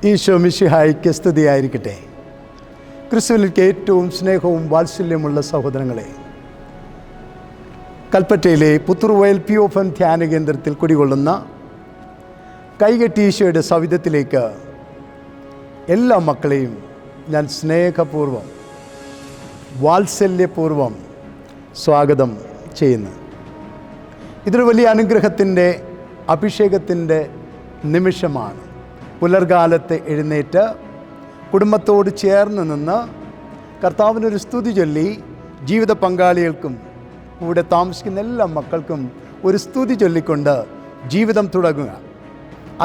ഈശോ മിശിഹായ്ക്ക് സ്തുതിയായിരിക്കട്ടെ. ക്രിസ്തുവിലേക്ക് ഏറ്റവും സ്നേഹവും വാത്സല്യമുള്ള സഹോദരങ്ങളെ, കൽപ്പറ്റയിലെ പുത്തൂർവയൽ പിയോഫൻ ധ്യാന കേന്ദ്രത്തിൽ കുടികൊള്ളുന്ന കൈകെട്ടി ഈശോയുടെ സവിധത്തിലേക്ക് എല്ലാ മക്കളെയും ഞാൻ സ്നേഹപൂർവം വാത്സല്യപൂർവം സ്വാഗതം ചെയ്യുന്നു. ഇതൊരു വലിയ അനുഗ്രഹത്തിൻ്റെ അഭിഷേകത്തിൻ്റെ നിമിഷമാണ്. പുലർകാലത്ത് എഴുന്നേറ്റ് കുടുംബത്തോട് ചേർന്ന് നിന്ന് കർത്താവിനൊരു സ്തുതി ചൊല്ലി ജീവിത പങ്കാളികൾക്കും കൂടെ താമസിക്കുന്ന എല്ലാ മക്കൾക്കും ഒരു സ്തുതി ചൊല്ലിക്കൊണ്ട് ജീവിതം തുടങ്ങുക.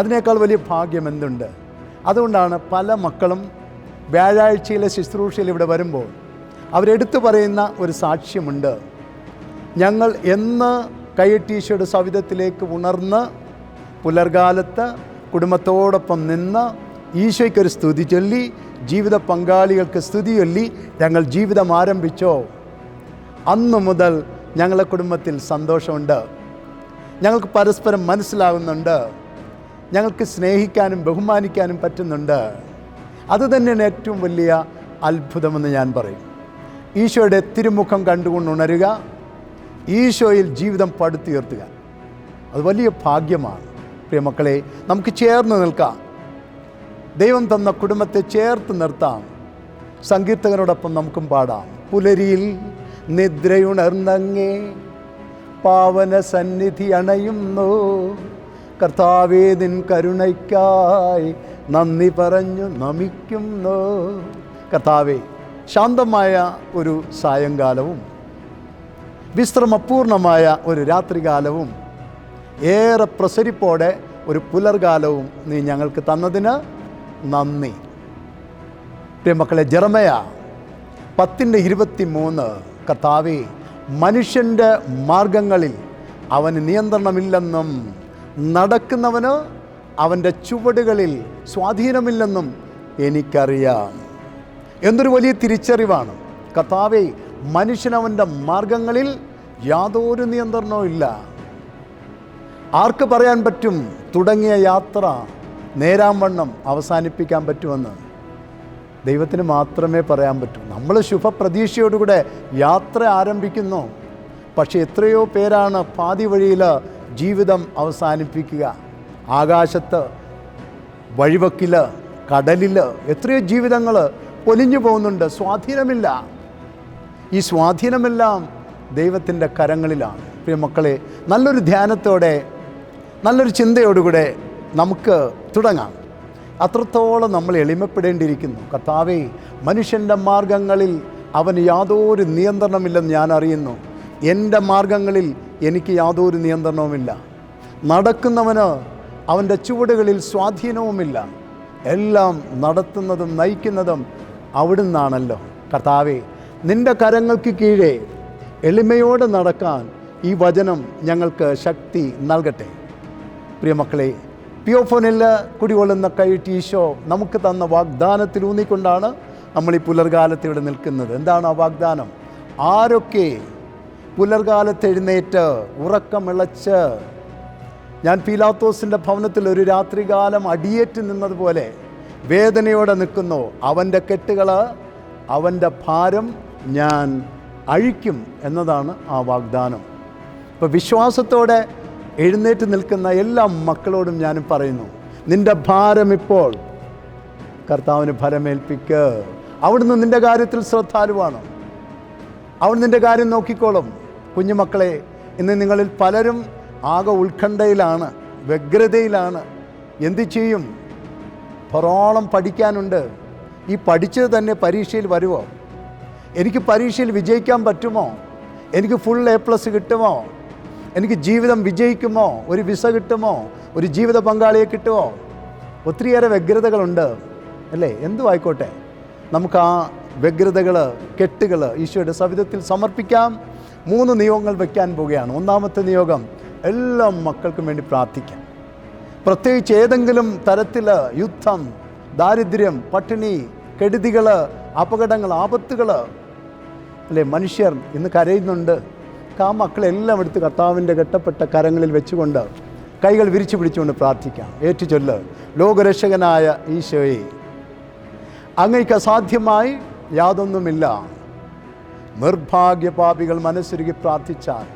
അതിനേക്കാൾ വലിയ ഭാഗ്യം എന്തുണ്ട്? അതുകൊണ്ടാണ് പല മക്കളും വ്യാഴാഴ്ചയിലെ ശുശ്രൂഷയിൽ ഇവിടെ വരുമ്പോൾ അവരെടുത്തു പറയുന്ന ഒരു സാക്ഷ്യമുണ്ട്. ഞങ്ങൾ എന്ന് കൈയെട്ടീശോയുടെ സവിധത്തിലേക്ക് ഉണർന്ന് പുലർകാലത്ത് കുടുംബത്തോടൊപ്പം നിന്ന് ഈശോയ്ക്കൊരു സ്തുതി ചൊല്ലി ജീവിത പങ്കാളികൾക്ക് സ്തുതി ചൊല്ലി ഞങ്ങൾ ജീവിതം ആരംഭിച്ചോ, അന്നു മുതൽ ഞങ്ങളുടെ കുടുംബത്തിൽ സന്തോഷമുണ്ട്, ഞങ്ങൾക്ക് പരസ്പരം മനസ്സിലാകുന്നുണ്ട്, ഞങ്ങൾക്ക് സ്നേഹിക്കാനും ബഹുമാനിക്കാനും പറ്റുന്നുണ്ട്. അതുതന്നെയാണ് ഏറ്റവും വലിയ അത്ഭുതമെന്ന് ഞാൻ പറയും. ഈശോയുടെ തിരുമുഖം കണ്ടുകൊണ്ട് ഉണരുക, ഈശോയിൽ ജീവിതം പടുത്തുയർത്തുക, അത് വലിയ ഭാഗ്യമാണ്. പ്രിയമക്കളെ, നമുക്ക് ചേർന്ന് നിൽക്കാം. ദൈവം തന്ന കുടുംബത്തെ ചേർത്ത് നിർത്താം. സങ്കീർത്തകനോടൊപ്പം നമുക്കും പാടാം. പുലരിയിൽ നിദ്രയുണർന്നങ്ങേ പാവന സന്നിധി അണയുന്നു, കർത്താവേ നിൻ കരുണയ്ക്കായി നന്ദി പറഞ്ഞു നമിക്കുന്നു. കർത്താവേ, ശാന്തമായ ഒരു സായങ്കാലവും വിശ്രമപൂർണമായ ഒരു രാത്രികാലവും ഏറെ പ്രസരിപ്പോടെ ഒരു പുലർകാലവും നീ ഞങ്ങൾക്ക് തന്നതിന് നന്ദി. പ്രിയമക്കളെ, ജെറമയ 10:23, കർത്താവേ മനുഷ്യൻ്റെ മാർഗങ്ങളിൽ അവന് നിയന്ത്രണമില്ലെന്നും നടക്കുന്നവന് അവൻ്റെ ചുവടുകളിൽ സ്വാധീനമില്ലെന്നും എനിക്കറിയാം. എന്തൊരു വലിയ തിരിച്ചറിവാണ്. കർത്താവേ, മനുഷ്യനവൻ്റെ മാർഗങ്ങളിൽ യാതൊരു നിയന്ത്രണവും ഇല്ല. ആർക്ക് പറയാൻ പറ്റും തുടങ്ങിയ യാത്ര നേരാംവണ്ണം അവസാനിപ്പിക്കാൻ പറ്റുമെന്ന്? ദൈവത്തിന് മാത്രമേ പറയാൻ പറ്റൂ. നമ്മൾ ശുഭപ്രതീക്ഷയോടുകൂടെ യാത്ര ആരംഭിക്കുന്നു. പക്ഷേ എത്രയോ പേരാണ് പാതി വഴിയിൽ ജീവിതം അവസാനിപ്പിക്കുക. ആകാശത്ത്, വഴിവക്കിൽ, കടലിൽ എത്രയോ ജീവിതങ്ങൾ പൊലിഞ്ഞു പോകുന്നുണ്ട്. സ്വാധീനമില്ല. ഈ സ്വാധീനമെല്ലാം ദൈവത്തിൻ്റെ കരങ്ങളിലാണ്. പ്രിയമക്കളെ, നല്ലൊരു ധ്യാനത്തോടെ നല്ലൊരു ചിന്തയോടുകൂടെ നമുക്ക് തുടങ്ങാം. അത്രത്തോളം നമ്മൾ എളിമപ്പെടേണ്ടിയിരിക്കുന്നു. കർത്താവേ, മനുഷ്യൻ്റെ മാർഗങ്ങളിൽ അവന് യാതൊരു നിയന്ത്രണമില്ലെന്ന് ഞാൻ അറിയുന്നു. എൻ്റെ മാർഗങ്ങളിൽ എനിക്ക് യാതൊരു നിയന്ത്രണവുമില്ല. നടക്കുന്നവന് അവൻ്റെ ചുവടുകളിൽ സ്വാധീനവുമില്ല. എല്ലാം നടത്തുന്നതും നയിക്കുന്നതും അവിടുന്നാണല്ലോ. കർത്താവേ, നിൻ്റെ കരങ്ങൾക്ക് കീഴെ എളിമയോടെ നടക്കാൻ ഈ വചനം ഞങ്ങൾക്ക് ശക്തി നൽകട്ടെ. പ്രിയമക്കളെ, പിയോഫനിൽ കുടികൊള്ളുന്ന കൈയെട്ടി ഈശോ നമുക്ക് തന്ന വാഗ്ദാനത്തിൽ ഊന്നിക്കൊണ്ടാണ് നമ്മൾ ഈ പുലർകാലത്ത് ഇവിടെ നിൽക്കുന്നത്. എന്താണ് ആ വാഗ്ദാനം? ആരൊക്കെ പുലർകാലത്ത് എഴുന്നേറ്റ് ഉറക്കമിളച്ച്, ഞാൻ പീലാത്തോസിൻ്റെ ഭവനത്തിൽ ഒരു രാത്രികാലം അടിയേറ്റ് നിന്നതുപോലെ വേദനയോടെ നിൽക്കുന്നു, അവൻ്റെ കെട്ടുകൾ, അവൻ്റെ ഭാരം ഞാൻ അഴിക്കും എന്നതാണ് ആ വാഗ്ദാനം. ഇപ്പോൾ വിശ്വാസത്തോടെ എഴുന്നേറ്റ് നിൽക്കുന്ന എല്ലാ മക്കളോടും ഞാനും പറയുന്നു, നിൻ്റെ ഭാരം ഇപ്പോൾ കർത്താവിന് ഭരമേൽപ്പിക്ക്. അവിടുന്ന് നിൻ്റെ കാര്യത്തിൽ ശ്രദ്ധാലുവാണ്. അവിടുന്ന് നിൻ്റെ കാര്യം നോക്കിക്കോളും. കുഞ്ഞുമക്കളെ, ഇന്ന് നിങ്ങളിൽ പലരും ആകെ ഉത്കണ്ഠയിലാണ്, വ്യഗ്രതയിലാണ്. എന്തു ചെയ്യും? ധാരാളം പഠിക്കാനുണ്ട്. ഈ പഠിച്ചത് തന്നെ പരീക്ഷയിൽ വരുമോ? എനിക്ക് പരീക്ഷയിൽ വിജയിക്കാൻ പറ്റുമോ? എനിക്ക് ഫുൾ A+ കിട്ടുമോ? എനിക്ക് ജീവിതം വിജയിക്കുമോ? ഒരു വിസ കിട്ടുമോ? ഒരു ജീവിത പങ്കാളിയെ കിട്ടുമോ? ഒത്തിരിയേറെ വ്യഗ്രതകളുണ്ട് അല്ലേ? എന്തുമായിക്കോട്ടെ, നമുക്ക് ആ വ്യഗ്രതകൾ, കെട്ടുകൾ ഈശോയുടെ സവിധത്തിൽ സമർപ്പിക്കാം. 3 നിയോഗങ്ങൾ വയ്ക്കാൻ പോവുകയാണ്. ഒന്നാമത്തെ നിയോഗം, എല്ലാ മക്കൾക്കും വേണ്ടി പ്രാർത്ഥിക്കാം. പ്രത്യേകിച്ച് ഏതെങ്കിലും തരത്തിൽ യുദ്ധം, ദാരിദ്ര്യം, പട്ടിണി, കെടുതികൾ, അപകടങ്ങൾ, ആപത്തുകൾ അല്ലേ, മനുഷ്യർ ഇന്ന് കരയുന്നുണ്ട്. ആ മക്കളെല്ലാം എടുത്ത് കർത്താവിൻ്റെ കെട്ടപ്പെട്ട കരങ്ങളിൽ വെച്ചുകൊണ്ട് കൈകൾ വിരിച്ചു പിടിച്ചുകൊണ്ട് പ്രാർത്ഥിക്കാം. ഏറ്റുചൊല്ല്. ലോകരക്ഷകനായ ഈശോയെ, അങ്ങയ്ക്ക് അസാധ്യമായി യാതൊന്നുമില്ല. നിർഭാഗ്യപാപികൾ മനസ്സുരുകി പ്രാർത്ഥിച്ചാൽ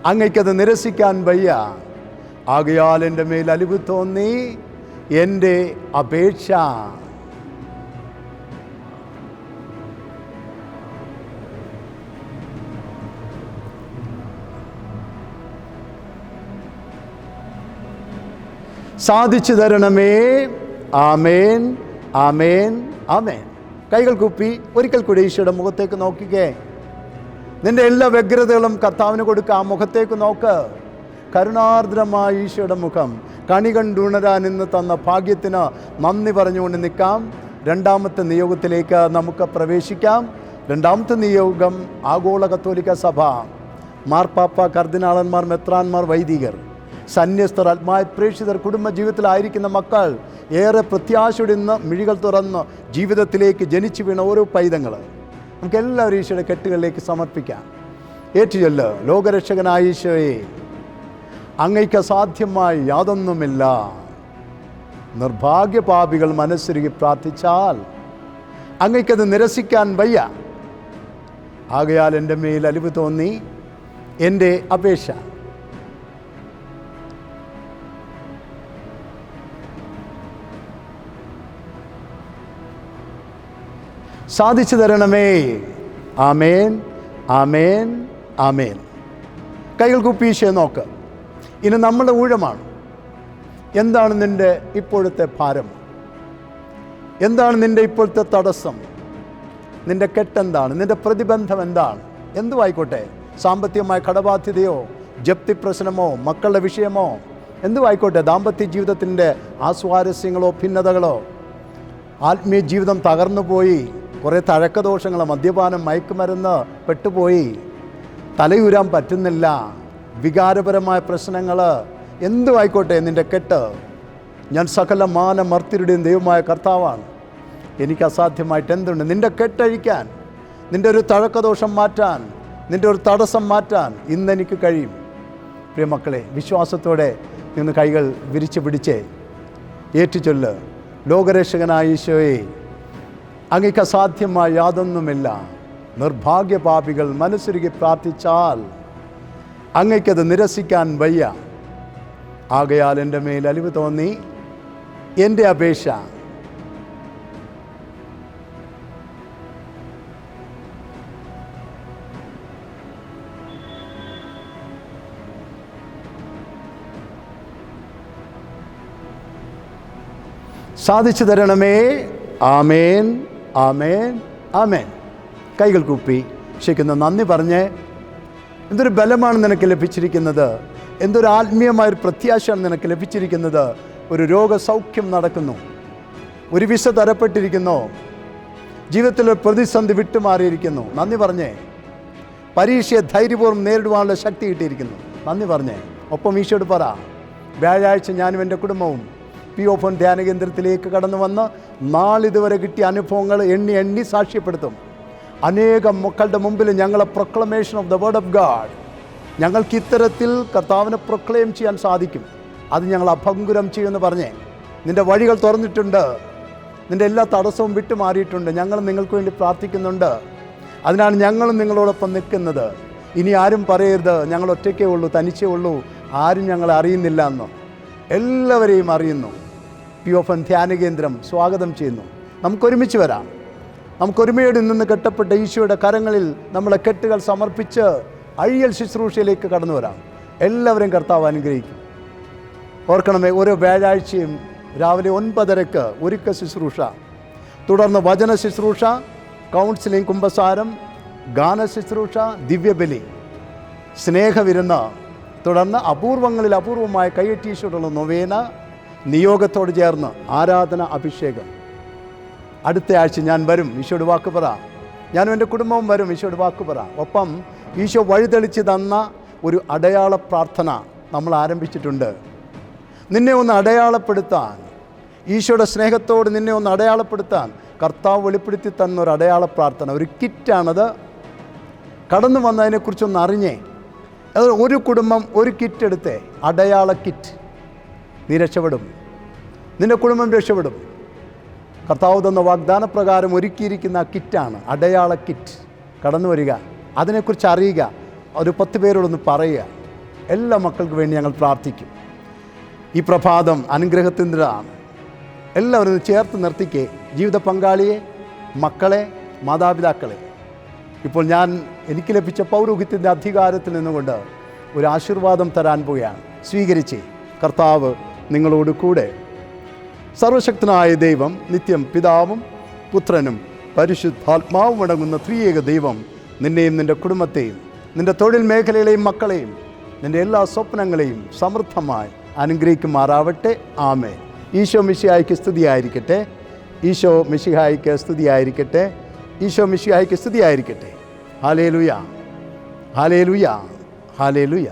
അങ്ങയ്ക്കത് നിരസിക്കാൻ വയ്യ. ആകയാൽ എൻ്റെ മേൽ അലിവ് തോന്നി എൻ്റെ അപേക്ഷ. സാധിച്ചു തരണമേ. ആമേൻ, ആമേൻ, ആമേൻ. കൈകൾ കൂപ്പി ഒരിക്കൽ കൂടി ഈശോയുടെ മുഖത്തേക്ക് നോക്കിക്കേ. നിന്റെ എല്ലാ വ്യഗ്രതകളും കർത്താവിന് കൊടുക്കുക. ആ മുഖത്തേക്ക് നോക്ക്. കരുണാർദ്രമായ ഈശോയുടെ മുഖം. കണി കണ്ടുണരാൻ ഇന്ന് തന്ന ഭാഗ്യത്തിന് നന്ദി പറഞ്ഞുകൊണ്ട് നിൽക്കാം. രണ്ടാമത്തെ നിയോഗത്തിലേക്ക് നമുക്ക് പ്രവേശിക്കാം. രണ്ടാമത്തെ നിയോഗം ആഗോള കത്തോലിക്ക സഭ, മാർപ്പാപ്പ, കർദിനാളന്മാർ, മെത്രാന്മാർ, വൈദികർ, സന്യസ്തർ, ആത്മായ പ്രേക്ഷിതർ, കുടുംബജീവിതത്തിലായിരിക്കുന്ന മക്കൾ, ഏറെ പ്രത്യാശയോടെ ഇന്ന് മിഴികൾ തുറന്ന് ജീവിതത്തിലേക്ക് ജനിച്ചു വീണ ഓരോ പൈതങ്ങൾ നമുക്ക് എല്ലാവരും ഈശോയുടെ കെട്ടുകളിലേക്ക് സമർപ്പിക്കാം. ഏറ്റുചൊല്ല്. ലോകരക്ഷകനായ ഈശോയെ, അങ്ങയ്ക്ക് അസാധ്യമായി യാതൊന്നുമില്ല. നിർഭാഗ്യപാപികൾ മനസ്സുരുകി പ്രാർത്ഥിച്ചാൽ അങ്ങയ്ക്കത് നിരസിക്കാൻ വയ്യ. ആകയാൽ എൻ്റെ മേൽ അലിവ് തോന്നി എൻ്റെ അപേക്ഷ. സാധിച്ചു തരണമേ. ആമേൻ, ആമേൻ, ആമേൻ. കൈകൾ കൂപ്പി ഈശോയെ നോക്ക്. ഇനി നമ്മുടെ ഊഴമാണ്. എന്താണ് നിൻ്റെ ഇപ്പോഴത്തെ ഭാരം? എന്താണ് നിൻ്റെ ഇപ്പോഴത്തെ തടസ്സം? നിൻ്റെ കെട്ടെന്താണ്? നിൻ്റെ പ്രതിബന്ധം എന്താണ്? എന്തുമായിക്കോട്ടെ, സാമ്പത്തികമായ കടബാധ്യതയോ, ജപ്തി പ്രശ്നമോ, മക്കളുടെ വിഷയമോ, എന്തുമായിക്കോട്ടെ, ദാമ്പത്യ ജീവിതത്തിൻ്റെ ആസ്വാരസ്യങ്ങളോ ഭിന്നതകളോ, ആത്മീയ ജീവിതം തകർന്നു പോയി, കുറേ തഴക്കദോഷങ്ങൾ, മദ്യപാനം, മയക്കുമരുന്ന് പെട്ടുപോയി, തലയുരാൻ പറ്റുന്നില്ല, വികാരപരമായ പ്രശ്നങ്ങൾ, എന്തുമായിക്കോട്ടെ നിൻ്റെ കെട്ട്, ഞാൻ സകല മാനമർത്യരുടെയും ദൈവമായ കർത്താവാണ്. എനിക്ക് അസാധ്യമായിട്ട് എന്തുണ്ട്? നിൻ്റെ കെട്ടഴിക്കാൻ, നിൻ്റെ ഒരു തഴക്കദോഷം മാറ്റാൻ, നിൻ്റെ ഒരു തടസ്സം മാറ്റാൻ ഇന്നെനിക്ക് കഴിയും. പ്രിയമക്കളെ, വിശ്വാസത്തോടെ നിന്ന് കൈകൾ വിരിച്ചു പിടിച്ചേ ഏറ്റുചൊല്ല്. ലോകരക്ഷകനായ ഈശോയെ, അങ്ങയ്ക്ക് അസാധ്യമായി യാതൊന്നുമില്ല. നിർഭാഗ്യപാപികൾ മനസ്സുരുകി പ്രാർത്ഥിച്ചാൽ അങ്ങയ്ക്കത് നിരസിക്കാൻ വയ്യ. ആകയാൽ എൻ്റെ മേൽ അലിവ് തോന്നി എൻ്റെ അപേക്ഷ. സാധിച്ചു തരണമേ. ആമേൻ, ആമേൻ, ആമേൻ. കൈകൾ കൂപ്പി ക്ഷമിക്കുന്ന നന്ദി പറഞ്ഞ്, എന്തൊരു ബലമാണ് നിനക്ക് ലഭിച്ചിരിക്കുന്നത്, എന്തൊരു ആത്മീയമായൊരു പ്രത്യാശയാണ് നിനക്ക് ലഭിച്ചിരിക്കുന്നത്. ഒരു രോഗസൗഖ്യം നടക്കുന്നു, ഒരു വിസ തരപ്പെട്ടിരിക്കുന്നു, ജീവിതത്തിലൊരു പ്രതിസന്ധി വിട്ടുമാറിയിരിക്കുന്നു. നന്ദി പറഞ്ഞേ. പരീക്ഷയെ ധൈര്യപൂർവ്വം നേരിടുവാനുള്ള ശക്തി കിട്ടിയിരിക്കുന്നു. നന്ദി പറഞ്ഞേ. ഒപ്പം ഈശോയോട് പറ, വ്യാഴാഴ്ച ഞാനും എൻ്റെ കുടുംബവും പി ഓഫൻ ധ്യാന കേന്ദ്രത്തിലേക്ക് കടന്നു വന്ന് നാളിതുവരെ കിട്ടിയ അനുഭവങ്ങൾ എണ്ണി എണ്ണി സാക്ഷ്യപ്പെടുത്തും. അനേകം മക്കളുടെ മുമ്പിൽ ഞങ്ങളെ proclamation of the word of God, ഞങ്ങൾക്ക് ഇത്തരത്തിൽ കർത്താവിനെ പ്രൊക്ലെയിം ചെയ്യാൻ സാധിക്കും. അത് ഞങ്ങൾ അഭംഗുരം ചെയ്യുമെന്ന് പറഞ്ഞേ. നിൻ്റെ വഴികൾ തുറന്നിട്ടുണ്ട്, നിൻ്റെ എല്ലാ തടസ്സവും വിട്ടുമാറിയിട്ടുണ്ട്. ഞങ്ങൾ നിങ്ങൾക്ക് വേണ്ടി പ്രാർത്ഥിക്കുന്നുണ്ട്. അതിനാണ് ഞങ്ങളും നിങ്ങളോടൊപ്പം നിൽക്കുന്നത്. ഇനി ആരും പറയരുത് ഞങ്ങൾ ഒറ്റയ്ക്കേ ഉള്ളൂ, തനിച്ചേ ഉള്ളൂ, ആരും ഞങ്ങളെ അറിയുന്നില്ല എന്ന്. എല്ലാവരെയും അറിയുന്നു. പി ഓഫൻ ധ്യാന കേന്ദ്രം സ്വാഗതം ചെയ്യുന്നു. നമുക്കൊരുമിച്ച് വരാം. നമുക്കൊരുമയോട് നിന്ന് കെട്ടപ്പെട്ട ഈശോയുടെ കരങ്ങളിൽ നമ്മളെ കെട്ടുകൾ സമർപ്പിച്ച് അഴിയൽ ശുശ്രൂഷയിലേക്ക് കടന്നു വരാം. എല്ലാവരെയും കർത്താവ് അനുഗ്രഹിക്കും. ഓർക്കണമേ, ഓരോ വ്യാഴാഴ്ചയും രാവിലെ 9:30 ഒരുക്ക ശുശ്രൂഷ, തുടർന്ന് വചന ശുശ്രൂഷ, കൗൺസിലിംഗ്, കുമ്പസാരം, ഗാന ശുശ്രൂഷ, ദിവ്യബലി, സ്നേഹവിരുന്ന്, തുടർന്ന് അപൂർവങ്ങളിൽ അപൂർവമായ കൈയ്യറ്റീശോടുള്ള നൊവേന, നിയോഗത്തോട് ചേർന്ന് ആരാധന, അഭിഷേകം. അടുത്ത ആഴ്ച ഞാൻ വരും, ഈശോയുടെ വാക്ക് പറ. ഞാനും എൻ്റെ കുടുംബവും വരും, ഈശോയുടെ വാക്ക് പറ. ഒപ്പം ഈശോ വഴിതെളിച്ച് തന്ന ഒരു അടയാള പ്രാർത്ഥന നമ്മൾ ആരംഭിച്ചിട്ടുണ്ട്. നിന്നെ ഒന്ന് അടയാളപ്പെടുത്താൻ, ഈശോയുടെ സ്നേഹത്തോട് നിന്നെ ഒന്ന് അടയാളപ്പെടുത്താൻ കർത്താവ് വെളിപ്പെടുത്തി തന്ന ഒരു അടയാള പ്രാർത്ഥന, ഒരു കിറ്റാണത്. കടന്നു വന്നതിനെക്കുറിച്ചൊന്ന് അറിഞ്ഞേ. അത് ഒരു കുടുംബം ഒരു കിറ്റ് എടുത്തേ, അടയാള കിറ്റ്. നീ രക്ഷപ്പെടും, നിൻ്റെ കുടുംബം രക്ഷപ്പെടും. കർത്താവ് തന്ന വാഗ്ദാനപ്രകാരം ഒരുക്കിയിരിക്കുന്ന ആ കിറ്റാണ് അടയാള കിറ്റ്. കടന്നു വരിക, അതിനെക്കുറിച്ച് അറിയുക, ഒരു 10 പേരോടൊന്ന് പറയുക. എല്ലാ മക്കൾക്ക് വേണ്ടി ഞങ്ങൾ പ്രാർത്ഥിക്കും. ഈ പ്രഭാതം അനുഗ്രഹത്തിൻ്റെതാണ്. എല്ലാവരും ചേർത്ത് നിർത്തിക്കേ, ജീവിത പങ്കാളിയെ, മക്കളെ, മാതാപിതാക്കളെ. ഇപ്പോൾ ഞാൻ എനിക്ക് ലഭിച്ച പൗരോഹിത്യത്തിൻ്റെ അധികാരത്തിൽ നിന്നുകൊണ്ട് ഒരു ആശീർവാദം തരാൻ പോവുകയാണ്. സ്വീകരിച്ചേ. കർത്താവ് നിങ്ങളോട് കൂടെ. സർവശക്തനായ ദൈവം, നിത്യം പിതാവും പുത്രനും പരിശുദ്ധാത്മാവും അടങ്ങുന്ന ത്രിയേക ദൈവം നിന്നെയും നിൻ്റെ കുടുംബത്തെയും നിൻ്റെ തൊഴിൽ മേഖലയിലെയും മക്കളെയും നിൻ്റെ എല്ലാ സ്വപ്നങ്ങളെയും സമൃദ്ധമായി അനുഗ്രഹിക്കുമാറാവട്ടെ. ആമേൻ. ഈശോ മിശിഹായ്ക്ക് സ്തുതിയായിരിക്കട്ടെ. ഈശോ മിശിഹായ്ക്ക് സ്തുതിയായിരിക്കട്ടെ. ഈശോ മിശിഹായ്ക്ക് സ്തുതിയായിരിക്കട്ടെ. Hallelujah, hallelujah, hallelujah.